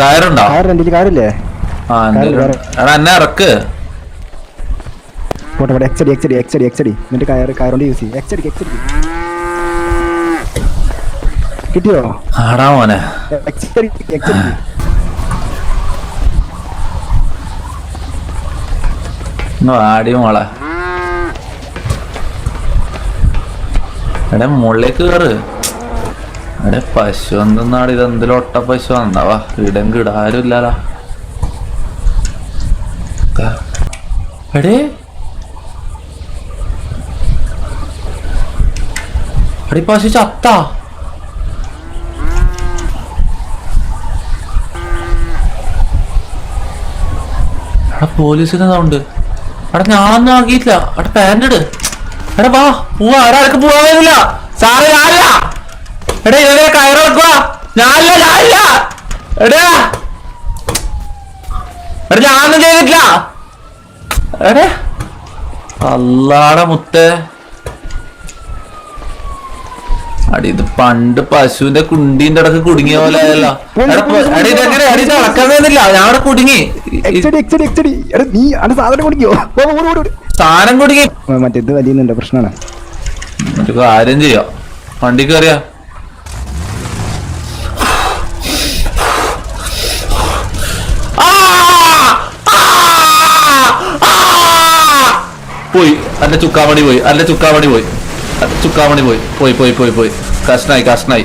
കയറുണ്ടോ? കാറില്ലേ? എടാ എന്നെ ഇറക്ക്. പോട്ടെ എക്സടി എന്നിട്ട് കയറുകൊണ്ട് യൂസ് ചെയ്യും. എക്സടി കിട്ടിയോ? ആടാ മോനെ എക്സടി വാടി മോളെ. എടെ മുകളിലേക്ക് കയറ്. എടെ പശു എന്തെന്നാണ് ഇതെന്തെങ്കിലും ഒട്ട പശു വന്നവാ. ഇടം കിടാരും ഇല്ലാലാ. എടേ എടി പശു ചത്താ. എടാ പോലീസിന്റെ സൗണ്ട്. എടാ ഞാനൊന്നും ആക്കിയിട്ടില്ല. എടാ പാന്റ് ഇട്. എടാ വാ പോവാ. ഒരാൾക്ക് പോവാൻ കഴിയില്ല സാറേ. ഞാനില്ല. എടാ ഇവരെ കയറിറക്കുക. ഞാനില്ല. എടാ എടാ ഞാനൊന്നും ചെയ്തിട്ടില്ല. എടേ അല്ലാടെ മുത്തേ. അടി ഇത് പണ്ട് പശുവിന്റെ കുണ്ടീന്റെ ഇടക്ക് കുടുങ്ങിയ പോലെ ആയല്ലോ. ഇതെങ്ങനെ അടി നടക്കുന്നില്ല. ഞാനവിടെ കുടുങ്ങി. സാധനം കുടുങ്ങി. മറ്റേത് വലിയുന്നുണ്ട് പ്രശ്നമാണ്. ഒരു കാര്യം ചെയ്യാം. വണ്ടി കയറിയാ പോയി. അല്ല ചുക്കാമണി പോയി. കഷ്ണായി.